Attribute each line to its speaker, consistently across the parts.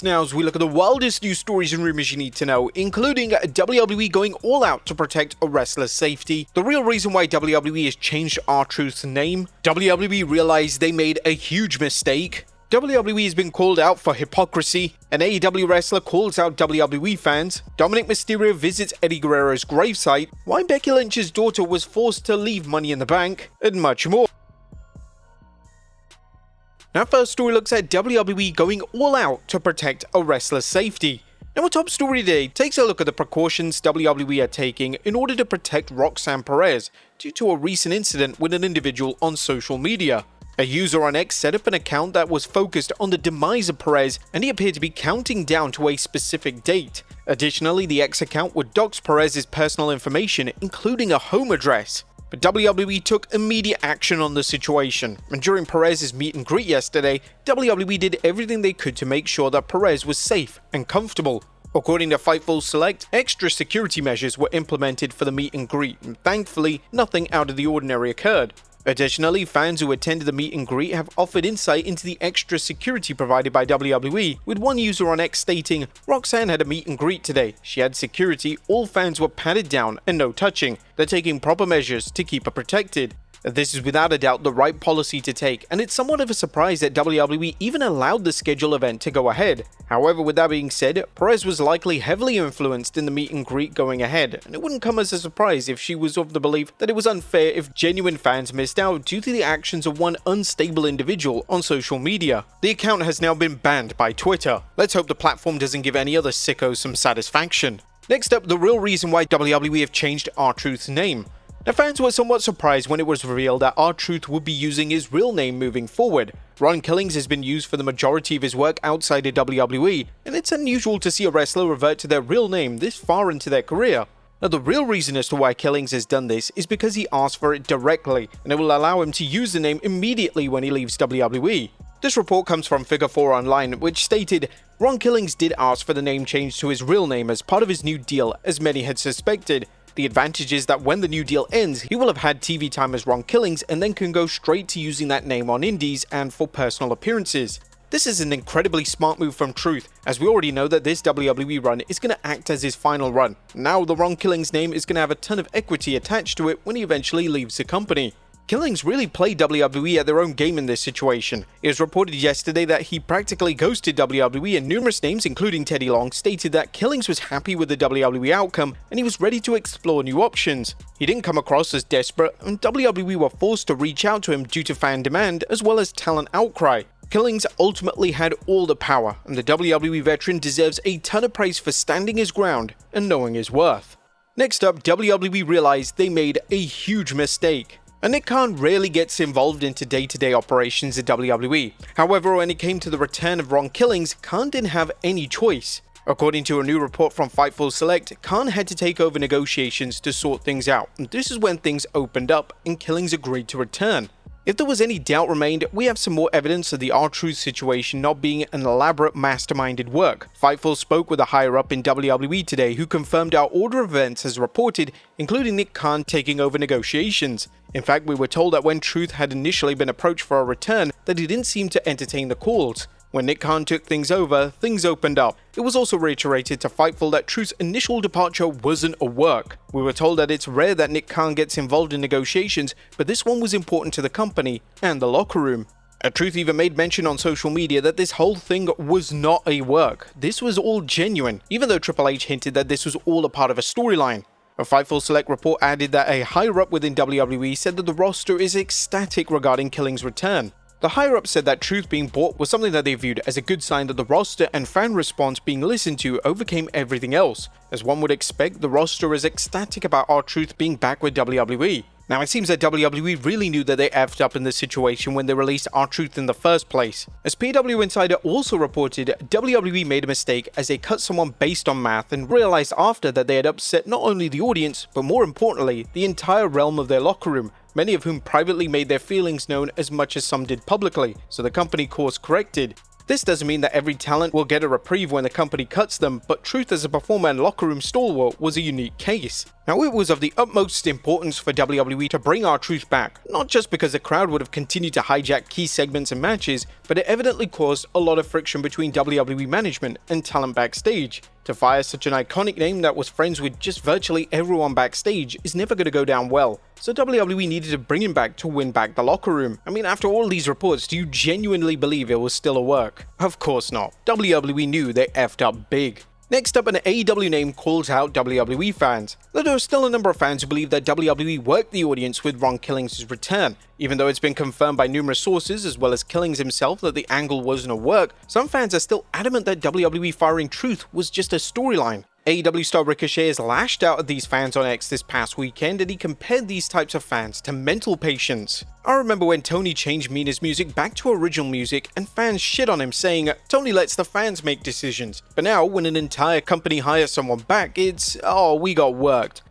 Speaker 1: Now, as we look at the wildest news stories and rumors you need to know, including WWE going all out to protect a wrestler's safety, the real reason why WWE has changed R-Truth's name, WWE realized they made a huge mistake, WWE has been called out for hypocrisy, an AEW wrestler calls out WWE fans, Dominik Mysterio visits Eddie Guerrero's gravesite, why Becky Lynch's daughter was forced to leave Money in the Bank, and much more. Now, first story looks at WWE going all out to protect a wrestler's safety. Now, our top story today takes a look at the precautions WWE are taking in order to protect Roxanne Perez due to a recent incident with an individual on social media. A user on X set up an account that was focused on the demise of Perez, and he appeared to be counting down to a specific date. Additionally, the X account would dox Perez's personal information, including a home address. But WWE took immediate action on the situation, and during Perez's meet and greet yesterday, WWE did everything they could to make sure that Perez was safe and comfortable. According to Fightful Select, extra security measures were implemented for the meet and greet, and thankfully, nothing out of the ordinary occurred. Additionally, fans who attended the meet and greet have offered insight into the extra security provided by WWE, with one user on X stating, "Roxanne had a meet and greet today. She had security, all fans were patted down and no touching. They're taking proper measures to keep her protected." This is without a doubt the right policy to take, and it's somewhat of a surprise that WWE even allowed the scheduled event to go ahead. However, with that being said, Perez was likely heavily influenced in the meet and greet going ahead, and it wouldn't come as a surprise if she was of the belief that it was unfair if genuine fans missed out due to the actions of one unstable individual on social media. The account has now been banned by Twitter. Let's hope the platform doesn't give any other sickos some satisfaction. Next up, the real reason why WWE have changed R-Truth's name. Now, fans were somewhat surprised when it was revealed that R-Truth would be using his real name moving forward. Ron Killings has been used for the majority of his work outside of WWE, and it's unusual to see a wrestler revert to their real name this far into their career. Now, the real reason as to why Killings has done this is because he asked for it directly, and it will allow him to use the name immediately when he leaves WWE. This report comes from Figure 4 Online, which stated, Ron Killings did ask for the name change to his real name as part of his new deal, as many had suspected. The advantage is that when the new deal ends, he will have had TV time as Ron Killings and then can go straight to using that name on indies and for personal appearances. This is an incredibly smart move from Truth, as we already know that this WWE run is going to act as his final run. Now the Ron Killings name is going to have a ton of equity attached to it when he eventually leaves the company. Killings really played WWE at their own game in this situation. It was reported yesterday that he practically ghosted WWE, and numerous names, including Teddy Long, stated that Killings was happy with the WWE outcome and he was ready to explore new options. He didn't come across as desperate, and WWE were forced to reach out to him due to fan demand as well as talent outcry. Killings ultimately had all the power, and the WWE veteran deserves a ton of praise for standing his ground and knowing his worth. Next up, WWE realized they made a huge mistake. And Nick Khan rarely gets involved into day-to-day operations at WWE. However, when it came to the return of Ron Killings, Khan didn't have any choice. According to a new report from Fightful Select, Khan had to take over negotiations to sort things out, and this is when things opened up and Killings agreed to return. If there was any doubt remained, we have some more evidence of the R-Truth situation not being an elaborate masterminded work. Fightful spoke with a higher-up in WWE today who confirmed our order of events as reported, including Nick Khan taking over negotiations. In fact, we were told that when Truth had initially been approached for a return, that he didn't seem to entertain the calls. When Nick Khan took things over, things opened up. It was also reiterated to Fightful that Truth's initial departure wasn't a work. We were told that it's rare that Nick Khan gets involved in negotiations, but this one was important to the company and the locker room. Truth even made mention on social media that this whole thing was not a work. This was all genuine, even though Triple H hinted that this was all a part of a storyline. A Fightful Select report added that a higher-up within WWE said that the roster is ecstatic regarding Killings' return. The higher-up said that Truth being bought was something that they viewed as a good sign that the roster and fan response being listened to overcame everything else. As one would expect, the roster is ecstatic about R-Truth being back with WWE. Now, it seems that WWE really knew that they effed up in this situation when they released R-Truth in the first place. As PW Insider also reported, WWE made a mistake as they cut someone based on math and realized after that they had upset not only the audience, but more importantly, the entire realm of their locker room, many of whom privately made their feelings known as much as some did publicly, so the company course corrected. This doesn't mean that every talent will get a reprieve when the company cuts them, but Truth as a performer and locker room stalwart was a unique case. Now, it was of the utmost importance for WWE to bring R-Truth back, not just because the crowd would have continued to hijack key segments and matches, but it evidently caused a lot of friction between WWE management and talent backstage. To fire such an iconic name that was friends with just virtually everyone backstage is never going to go down well, so WWE needed to bring him back to win back the locker room. I mean, after all these reports, do you genuinely believe it was still a work? Of course not. WWE knew they effed up big. Next up, an AEW name calls out WWE fans. There are still a number of fans who believe that WWE worked the audience with Ron Killings' return. Even though it's been confirmed by numerous sources, as well as Killings himself, that the angle wasn't a work, some fans are still adamant that WWE firing Truth was just a storyline. AEW star Ricochet has lashed out at these fans on X this past weekend, and he compared these types of fans to mental patients. I remember when Tony changed Mina's music back to original music and fans shit on him saying, Tony lets the fans make decisions. But now when an entire company hires someone back, it's, oh, we got worked.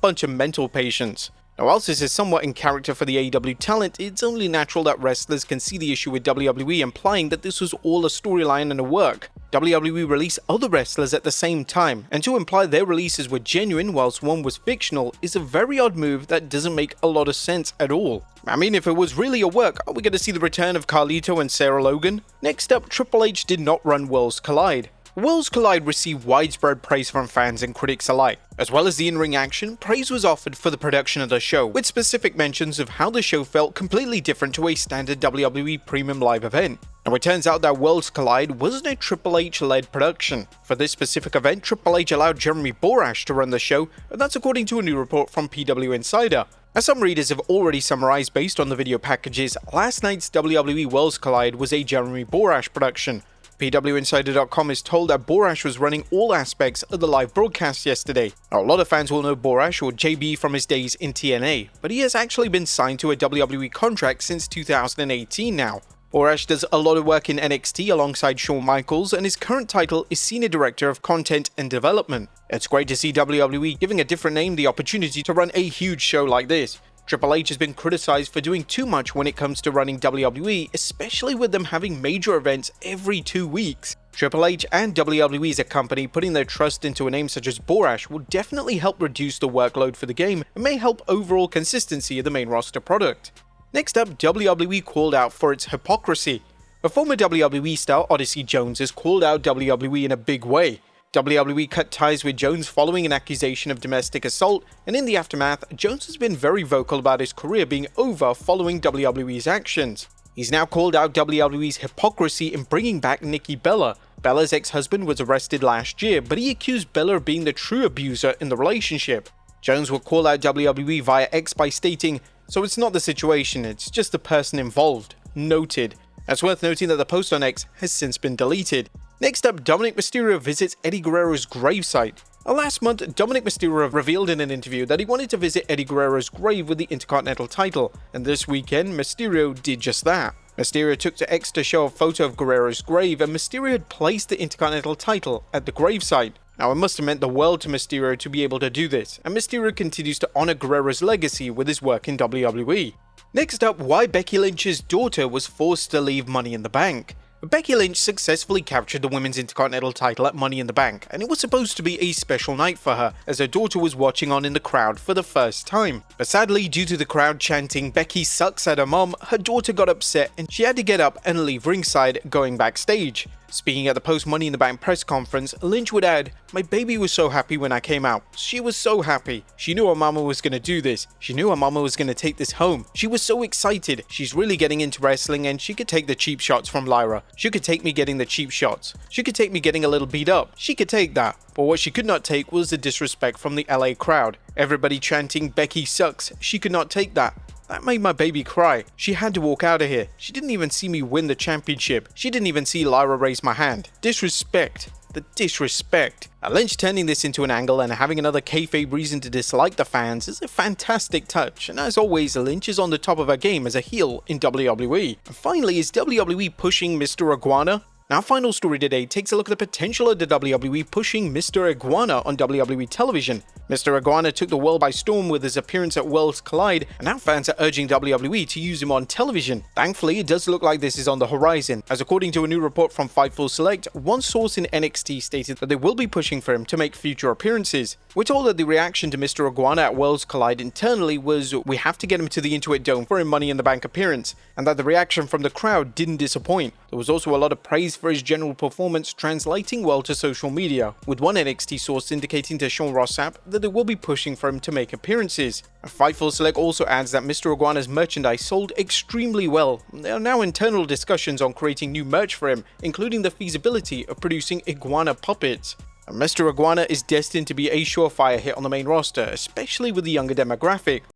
Speaker 1: Bunch of mental patients. Now, whilst this is somewhat in character for the AEW talent, it's only natural that wrestlers can see the issue with WWE implying that this was all a storyline and a work. WWE released other wrestlers at the same time, and to imply their releases were genuine whilst one was fictional is a very odd move that doesn't make a lot of sense at all. I mean, if it was really a work, are we going to see the return of Carlito and Sarah Logan? Next up, Triple H did not run Worlds Collide. Worlds Collide received widespread praise from fans and critics alike. As well as the in-ring action, praise was offered for the production of the show, with specific mentions of how the show felt completely different to a standard WWE Premium Live event. Now, it turns out that Worlds Collide wasn't a Triple H-led production. For this specific event, Triple H allowed Jeremy Borash to run the show, and that's according to a new report from PW Insider. As some readers have already summarized based on the video packages, last night's WWE Worlds Collide was a Jeremy Borash production. PWInsider.com is told that Borash was running all aspects of the live broadcast yesterday. Now, a lot of fans will know Borash or JB from his days in TNA, but he has actually been signed to a WWE contract since 2018 now. Borash does a lot of work in NXT alongside Shawn Michaels, and his current title is Senior Director of Content and Development. It's great to see WWE giving a different name the opportunity to run a huge show like this. Triple H has been criticized for doing too much when it comes to running WWE, especially with them having major events every 2 weeks. Triple H and WWE as a company putting their trust into a name such as Borash will definitely help reduce the workload for the game and may help overall consistency of the main roster product. Next up, WWE called out for its hypocrisy. A former WWE star, Odyssey Jones, has called out WWE in a big way. WWE cut ties with Jones following an accusation of domestic assault, and in the aftermath, Jones has been very vocal about his career being over following WWE's actions. He's now called out WWE's hypocrisy in bringing back Nikki Bella. Bella's ex-husband was arrested last year, but he accused Bella of being the true abuser in the relationship. Jones will call out WWE via X by stating, "So it's not the situation, it's just the person involved. Noted." It's worth noting that the post on X has since been deleted. Next up, Dominik Mysterio visits Eddie Guerrero's gravesite. Last month, Dominik Mysterio revealed in an interview that he wanted to visit Eddie Guerrero's grave with the Intercontinental title, and this weekend, Mysterio did just that. Mysterio took to X to show a photo of Guerrero's grave, and Mysterio had placed the Intercontinental title at the gravesite. Now, it must have meant the world to Mysterio to be able to do this, and Mysterio continues to honor Guerrero's legacy with his work in WWE. Next up, why Becky Lynch's daughter was forced to leave Money in the Bank. Becky Lynch successfully captured the Women's Intercontinental title at Money in the Bank, and it was supposed to be a special night for her, as her daughter was watching on in the crowd for the first time. But sadly, due to the crowd chanting "Becky sucks" at her mom, her daughter got upset and she had to get up and leave ringside, going backstage. Speaking at the post-Money in the Bank press conference, Lynch would add, "My baby was so happy when I came out. She was so happy. She knew her mama was going to do this. She knew her mama was going to take this home. She was so excited. She's really getting into wrestling and she could take the cheap shots from Lyra. She could take me getting the cheap shots. She could take me getting a little beat up. She could take that. But what she could not take was the disrespect from the LA crowd. Everybody chanting Becky sucks. She could not take that. That made my baby cry. She had to walk out of here. She didn't even see me win the championship. She didn't even see Lyra raise my hand. Disrespect. The disrespect." Lynch turning this into an angle and having another kayfabe reason to dislike the fans is a fantastic touch, and as always, Lynch is on the top of her game as a heel in WWE. And finally, is WWE pushing Mr. Iguana? Our final story today takes a look at the potential of the WWE pushing Mr. Iguana on WWE television. Mr. Iguana took the world by storm with his appearance at Worlds Collide, and now fans are urging WWE to use him on television. Thankfully, it does look like this is on the horizon, as according to a new report from Fightful Select, one source in NXT stated that they will be pushing for him to make future appearances. We're told that the reaction to Mr. Iguana at Worlds Collide internally was, "We have to get him to the Intuit Dome for a Money in the Bank appearance," and that the reaction from the crowd didn't disappoint. There was also a lot of praise for his general performance, translating well to social media, with one NXT source indicating to Sean Ross Sapp that they will be pushing for him to make appearances. Fightful Select also adds that Mr. Iguana's merchandise sold extremely well. There are now internal discussions on creating new merch for him, including the feasibility of producing iguana puppets. Mr. Iguana is destined to be a surefire hit on the main roster, especially with the younger demographic.